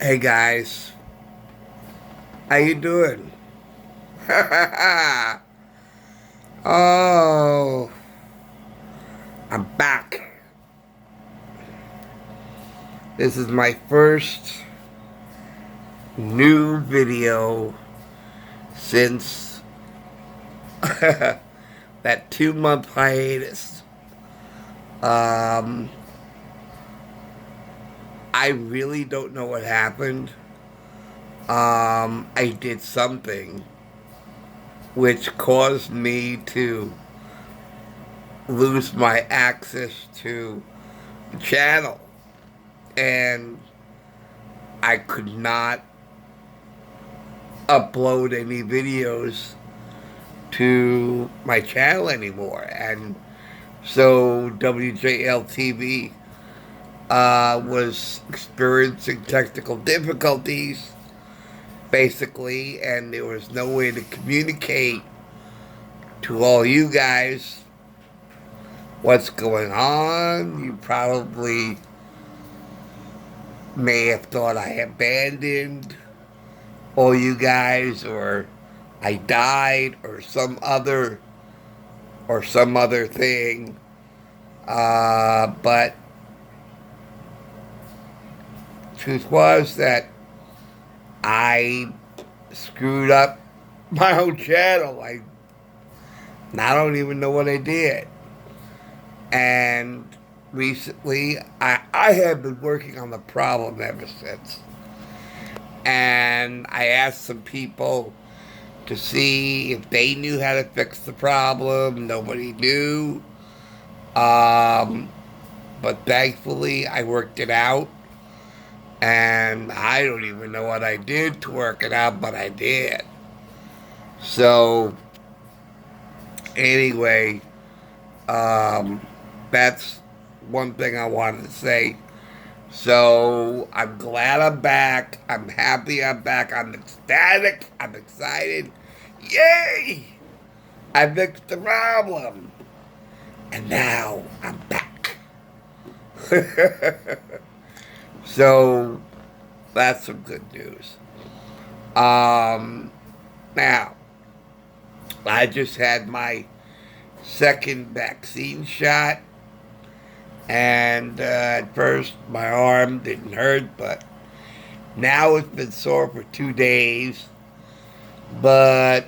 Hey guys, how you doing? Oh, I'm back. This is my first new video since that 2 month hiatus. Um, I really don't know what happened. I did something which caused me to lose my access to the channel, and I could not upload any videos to my channel anymore. And so WJL TV was experiencing technical difficulties, basically, and there was no way to communicate to all you guys what's going on. You probably may have thought I abandoned all you guys, or I died, or some other thing. But truth was that I screwed up my own channel. I don't even know what I did. And recently, I have been working on the problem ever since. And I asked some people to see if they knew how to fix the problem. Nobody knew. But thankfully, I worked it out. And I don't even know what I did to work it out, but I did. So, anyway, that's one thing I wanted to say. So, I'm glad I'm back. I'm happy I'm back. I'm ecstatic. I'm excited. Yay! I fixed the problem. And now I'm back. So, that's some good news. Now, I just had my second vaccine shot. And at first, my arm didn't hurt, but now it's been sore for 2 days. But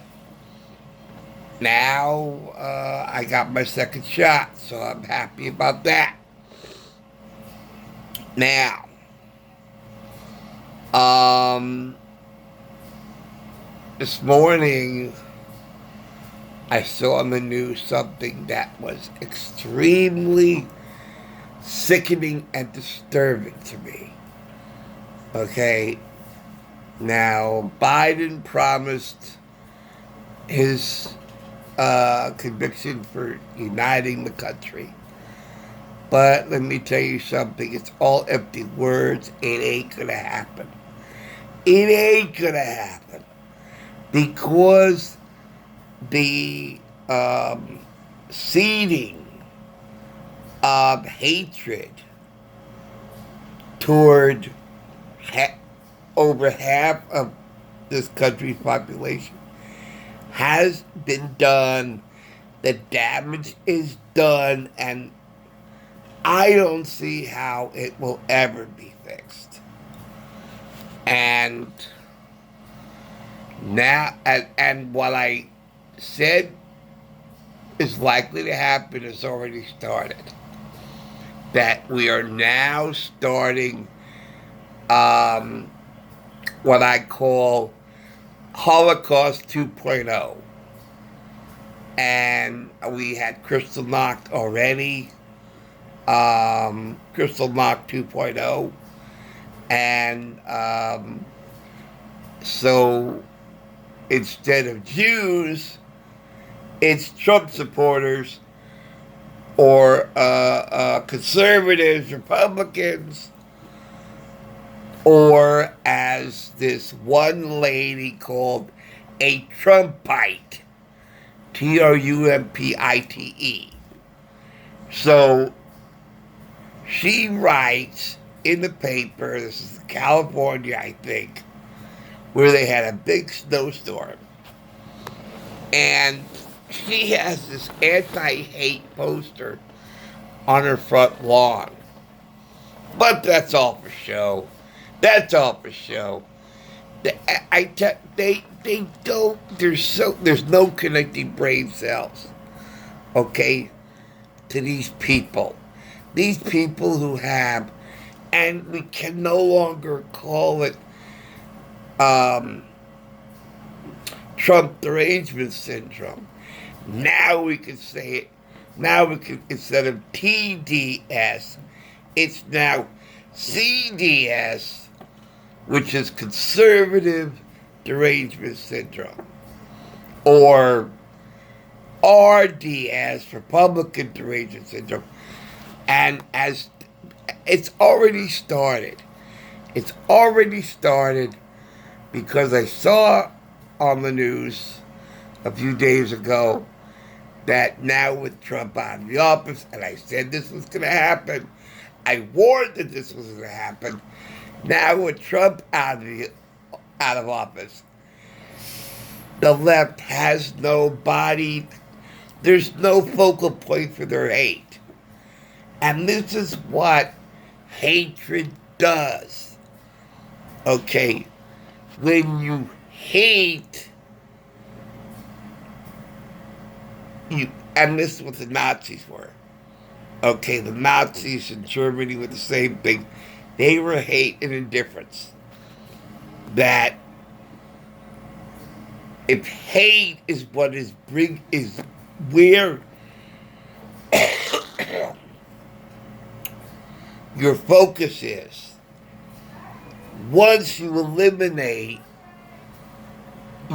now I got my second shot, so I'm happy about that. Now, this morning I saw on the news something that was extremely sickening and disturbing to me. Okay, now Biden promised his conviction for uniting the country. But let me tell you something, it's all empty words. It ain't gonna happen. It ain't gonna happen. Because the seeding of hatred toward over half of this country's population has been done. The damage is done, and I don't see how it will ever be fixed. And now, and what I said is likely to happen has already started. That we are now starting what I call Holocaust 2.0. And we had Crystal Knocked already. Crystal Knocked 2.0. And so instead of Jews, it's Trump supporters or conservatives, Republicans, or as this one lady called a Trumpite, Trumpite. So she writes in the paper. This is California, I think, where they had a big snowstorm. And she has this anti-hate poster on her front lawn. But that's all for show. That's all for show. They don't. There's no connecting brain cells. Okay, to these people. These people who have, and we can no longer call it Trump derangement syndrome. Now we can say it. Now we can, instead of TDS, it's now CDS, which is conservative derangement syndrome, or RDS, Republican derangement syndrome. And as it's already started. It's already started because I saw on the news a few days ago that now with Trump out of the office, and I said this was going to happen. I warned that this was going to happen. Now with Trump out of office, the left has no body. There's no focal point for their hate. And this is what hatred does. Okay, when you hate, and this is what the Nazis were. Okay, the Nazis in Germany were the same thing. They were hate and indifference. That if hate is what is where your focus is, once you eliminate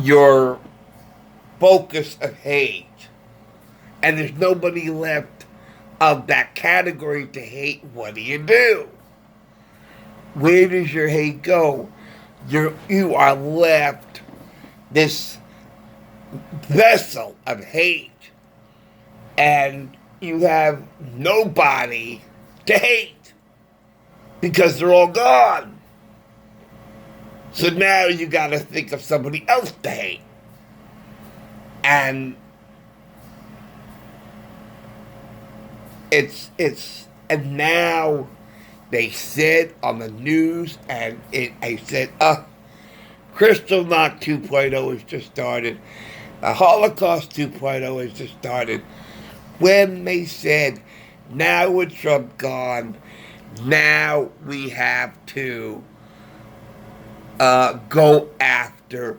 your focus of hate, and there's nobody left of that category to hate, what do? Where does your hate go? You are left this vessel of hate, and you have nobody to hate because they're all gone. So now you got to think of somebody else to hate. And and now they said on the news, and I said, Crystal Knock 2.0 has just started. The Holocaust 2.0 has just started. When they said, now with Trump gone, now we have to go after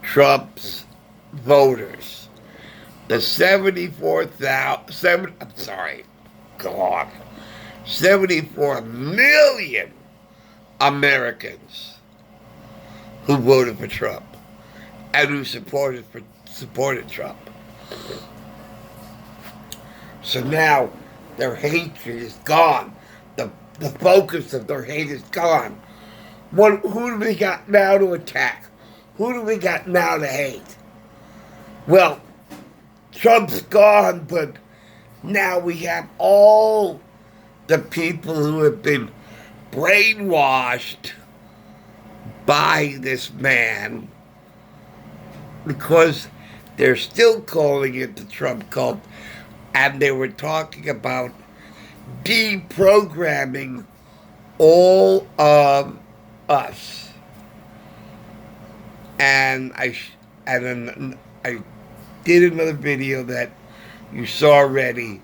Trump's voters. The 74 million Americans who voted for Trump and who supported Trump. So now their hatred is gone. The focus of their hate is gone. Who do we got now to attack? Who do we got now to hate? Well, Trump's gone, but now we have all the people who have been brainwashed by this man, because they're still calling it the Trump cult, and they were talking about deprogramming all of us. And I did another video that you saw already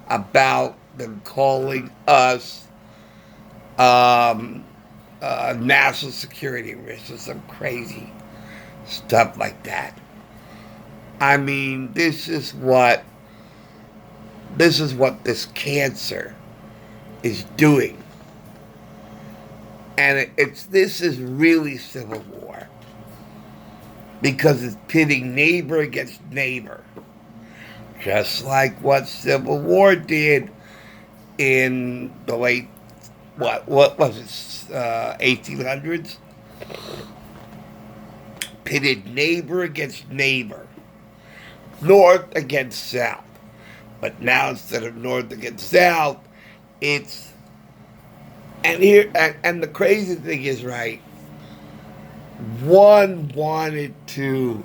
about them calling us national security risks or some crazy stuff like that. I mean, this is what this cancer is doing. And this is really civil war, because it's pitting neighbor against neighbor, just like what Civil War did in the late, what was it, 1800s? Pitted neighbor against neighbor, North against South. But now instead of North against South, it's And the crazy thing is, right, one wanted to,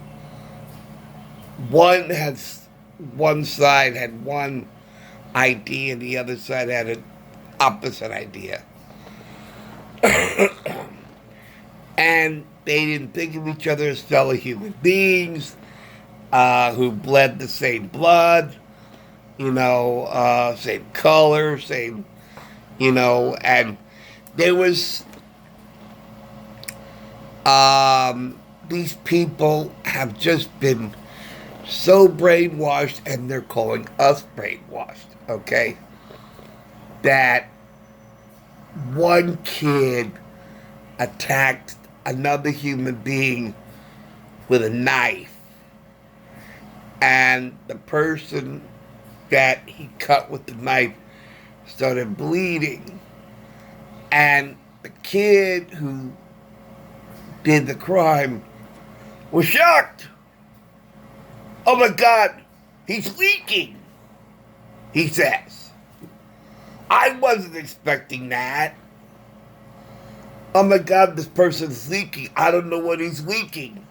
one has, one side had one idea and the other side had an opposite idea. And they didn't think of each other as fellow human beings who bled the same blood, same color, same, and there was, these people have just been so brainwashed, and they're calling us brainwashed, okay? That one kid attacked another human being with a knife, and the person that he cut with the knife started bleeding, and the kid who did the crime was shocked. Oh my God, he's leaking, he says. I wasn't expecting that. Oh my God, this person's leaking. I don't know what he's leaking.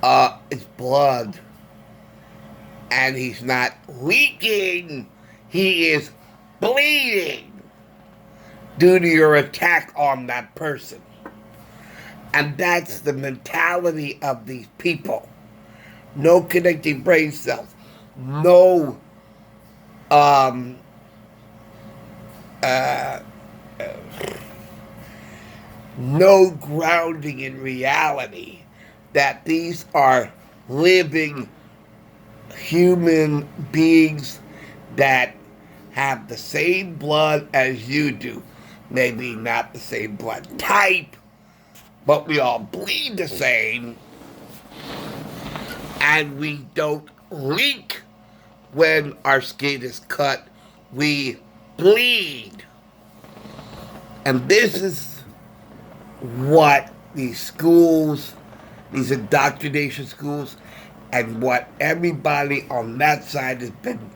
It's blood. And he's not leaking. He is bleeding due to your attack on that person. And that's the mentality of these people. No connecting brain cells. No no grounding in reality that these are living human beings that have the same blood as you do. Maybe not the same blood type, but we all bleed the same. And we don't leak when our skin is cut. We bleed. And this is what these schools, these indoctrination schools, and what everybody on that side has been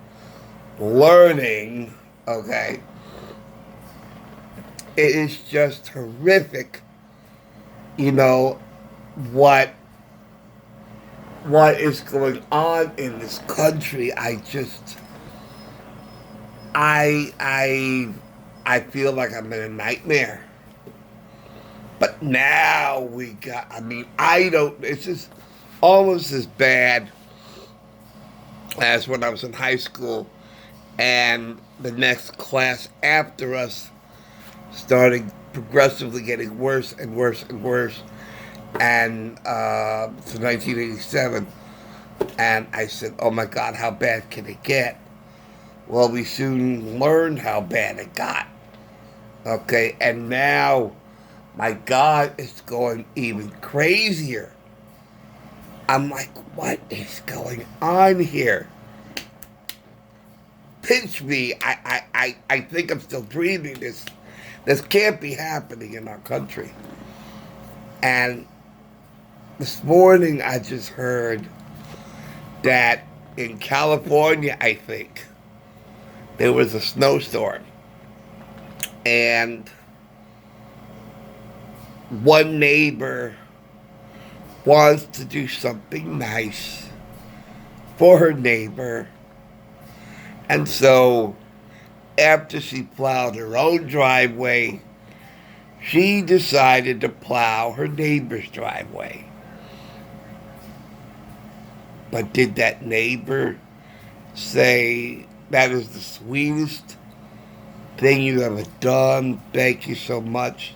learning, okay? It is just horrific, what is going on in this country. I feel like I'm in a nightmare. But now it's just almost as bad as when I was in high school and the next class after us started progressively getting worse and worse and worse. And to 1987, and I said, oh my God, how bad can it get? Well, we soon learned how bad it got. Okay, and now, my God, it's going even crazier. I'm like, what is going on here? Pinch me. I think I'm still dreaming. This can't be happening in our country. And this morning I just heard that in California, I think, there was a snowstorm. And one neighbor wants to do something nice for her neighbor. And so, after she plowed her own driveway, she decided to plow her neighbor's driveway. But did that neighbor say, that is the sweetest thing you've ever done, thank you so much,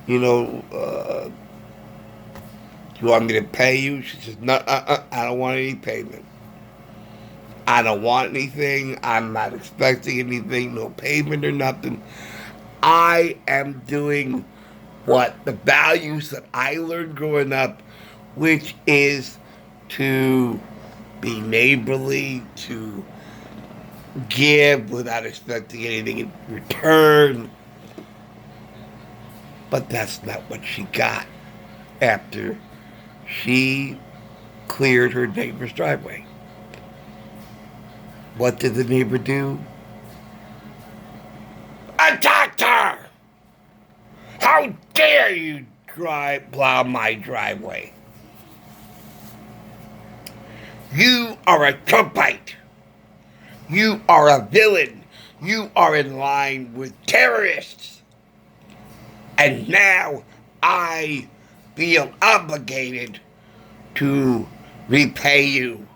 do you want me to pay you? She says, no, I don't want any payment. I don't want anything. I'm not expecting anything, no payment or nothing. I am doing what the values that I learned growing up, which is to be neighborly, to give without expecting anything in return. But that's not what she got after she cleared her neighbor's driveway. What did the neighbor do? Attacked her! How dare you plow my driveway? You are a Trumpite. You are a villain. You are in line with terrorists. And now I feel obligated to repay you.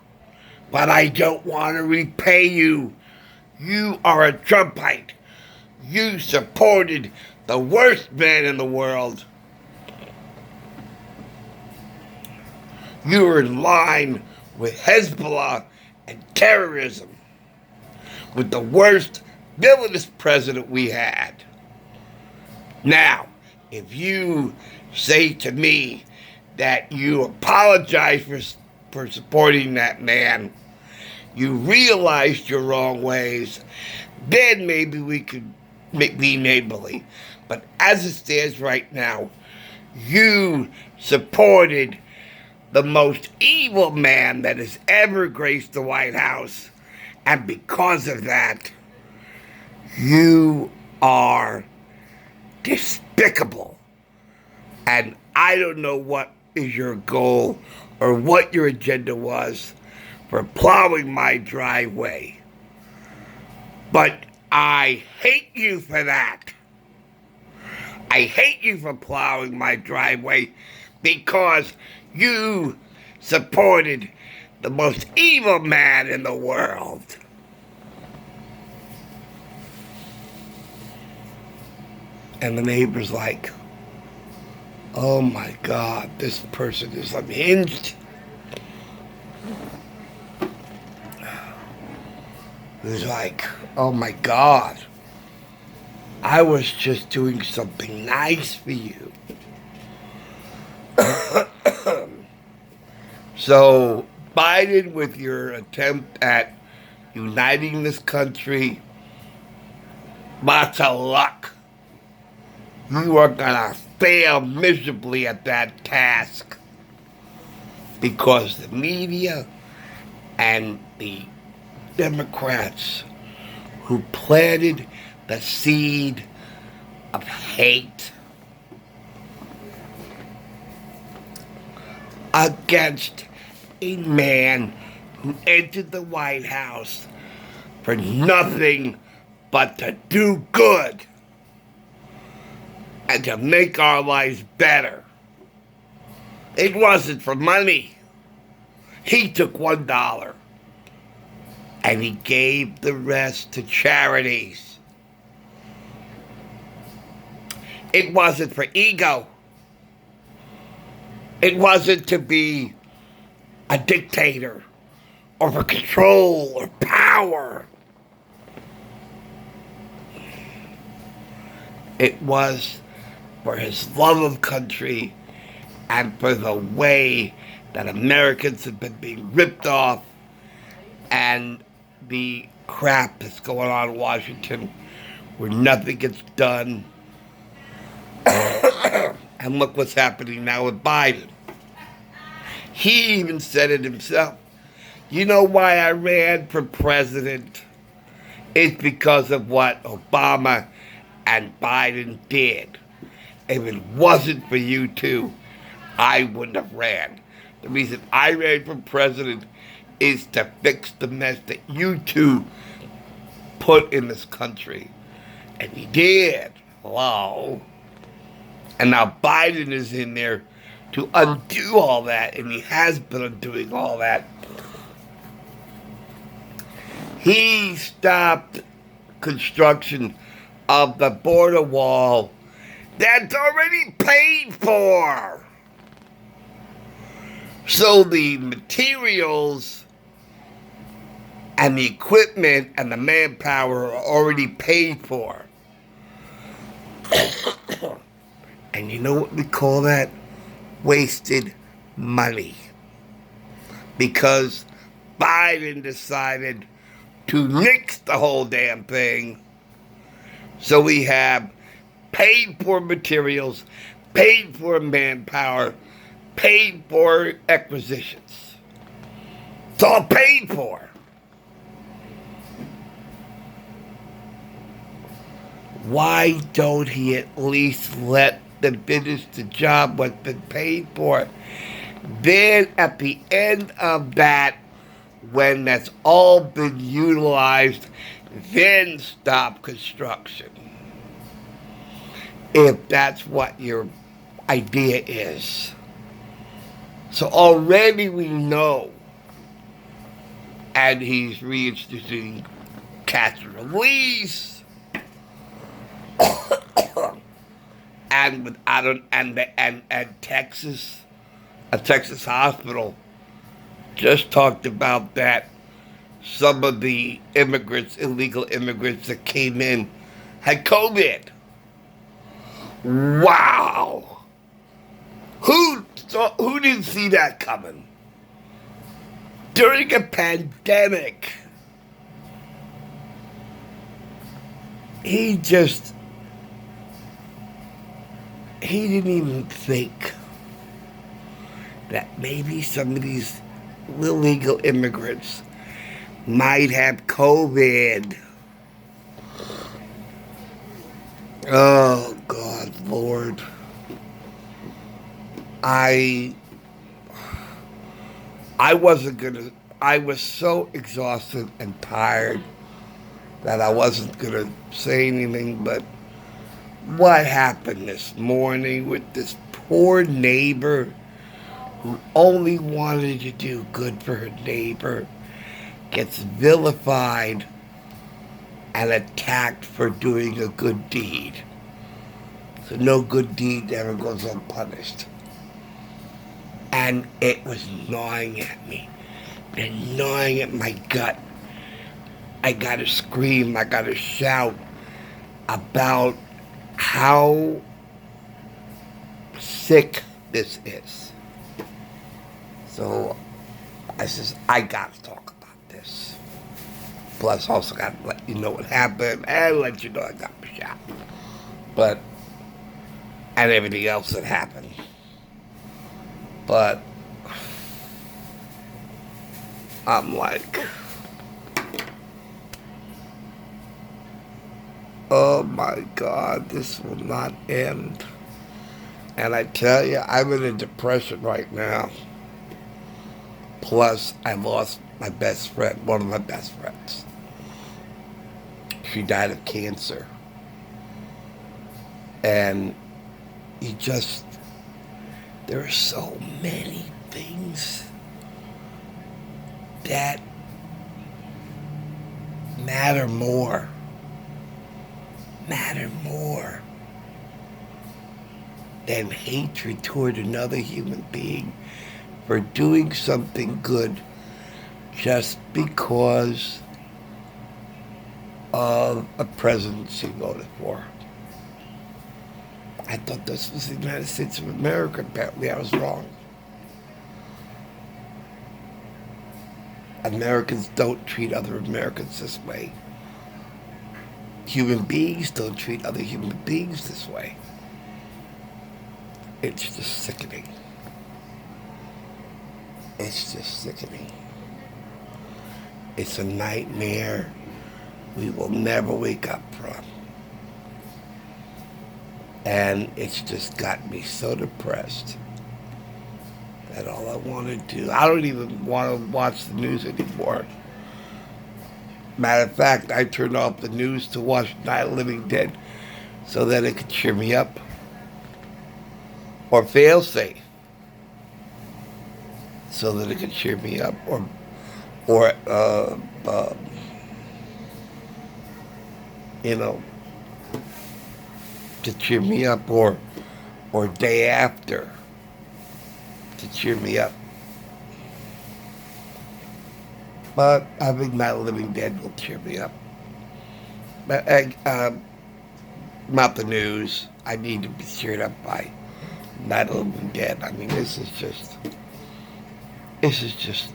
But I don't want to repay you. You are a Trumpite. You supported the worst man in the world. You are in line with Hezbollah and terrorism, with the worst villainous president we had. Now, if you say to me that you apologize for supporting that man, you realized your wrong ways, then maybe we could be neighborly. But as it stands right now, you supported the most evil man that has ever graced the White House. And because of that, you are despicable. And I don't know what is your goal or what your agenda was for plowing my driveway. But I hate you for that. I hate you for plowing my driveway because you supported the most evil man in the world. And the neighbor's like, oh my God, this person is unhinged. He's like, oh my God, I was just doing something nice for you. So, Biden, with your attempt at uniting this country, lots of luck. You are going to fail miserably at that task because the media and the Democrats who planted the seed of hate against a man who entered the White House for nothing but to do good and to make our lives better. It wasn't for money. He took $1 and he gave the rest to charities. It wasn't for ego. It wasn't to be a dictator or for control or power. It was for his love of country and for the way that Americans have been being ripped off and the crap that's going on in Washington where nothing gets done. And look what's happening now with Biden. He even said it himself. You know why I ran for president? It's because of what Obama and Biden did. If it wasn't for you two, I wouldn't have ran. The reason I ran for president is to fix the mess that you two put in this country. And he did. Hello. And now Biden is in there to undo all that, and he has been undoing all that. He stopped construction of the border wall that's already paid for. So the materials and the equipment and the manpower are already paid for. And you know what we call that? Wasted money. Because Biden decided to nix the whole damn thing. So we have paid for materials, paid for manpower, paid for acquisitions. It's all paid for. Why don't he at least let to finish the job what's been paid for. Then at the end of that, when that's all been utilized, then stop construction. If that's what your idea is. So already we know, and he's reinstituting catch and release, and with and Texas, a Texas hospital just talked about that some of the immigrants, illegal immigrants that came in, had COVID. Wow! Who didn't see that coming? During a pandemic, he didn't even think that maybe some of these illegal immigrants might have COVID. Oh, God, Lord. I was so exhausted and tired that I wasn't gonna say anything, but what happened this morning with this poor neighbor who only wanted to do good for her neighbor gets vilified and attacked for doing a good deed. So no good deed ever goes unpunished. And it was gnawing at me. And gnawing at my gut. I gotta scream, I gotta shout about how sick this is. So I says, I gotta talk about this. Plus also gotta let you know what happened and let you know I got shot. And everything else that happened. But I'm like, oh my God, this will not end. And I tell you, I'm in a depression right now. Plus, I lost my best friend, one of my best friends. She died of cancer. And there are so many things that matter more than hatred toward another human being for doing something good just because of a presidency voted for. I thought this was the United States of America. Apparently I was wrong. Americans don't treat other Americans this way. Human beings don't treat other human beings this way. It's just sickening. It's just sickening. It's a nightmare we will never wake up from. And it's just got me so depressed that all I want to do, I don't even want to watch the news anymore. Matter of fact, I turned off the news to watch Night of the Living Dead so that it could cheer me up. Or fail-safe so that it could cheer me up. Or to cheer me up, or Day After to cheer me up. But I think Night of the Living Dead will cheer me up. But not the news. I need to be cheered up by Night of the Living Dead. I mean, this is just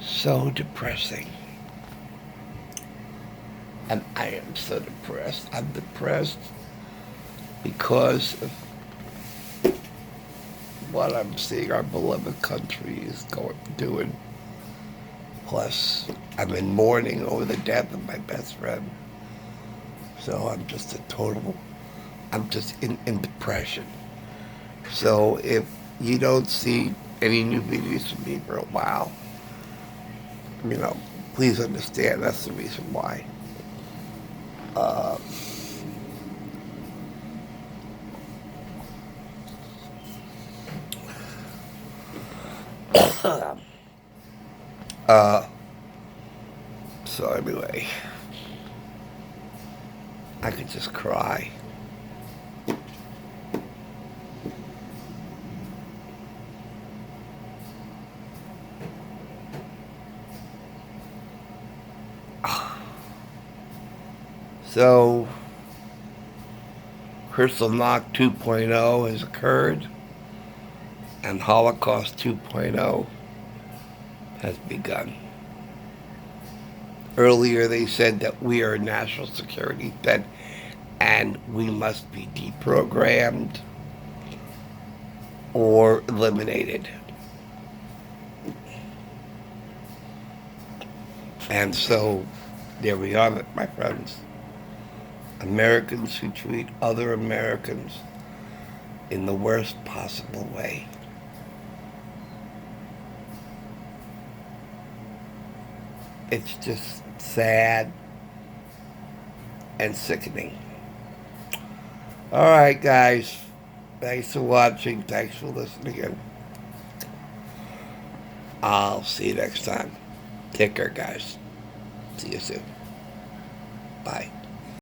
so depressing. And I am so depressed. I'm depressed because of what I'm seeing our beloved country is doing. Plus, I'm in mourning over the death of my best friend. So I'm just a total I'm just in depression. So if you don't see any new videos from me for a while, please understand that's the reason why. Uh, uh, so anyway, I could just cry. So, Crystal Knock 2.0 has occurred, and Holocaust 2.0 has begun. Earlier, they said that we are a national security threat and we must be deprogrammed or eliminated. And so, there we are, my friends. Americans who treat other Americans in the worst possible way. It's just sad and sickening. All right, guys. Thanks for watching. Thanks for listening in. I'll see you next time. Take care, guys. See you soon. Bye.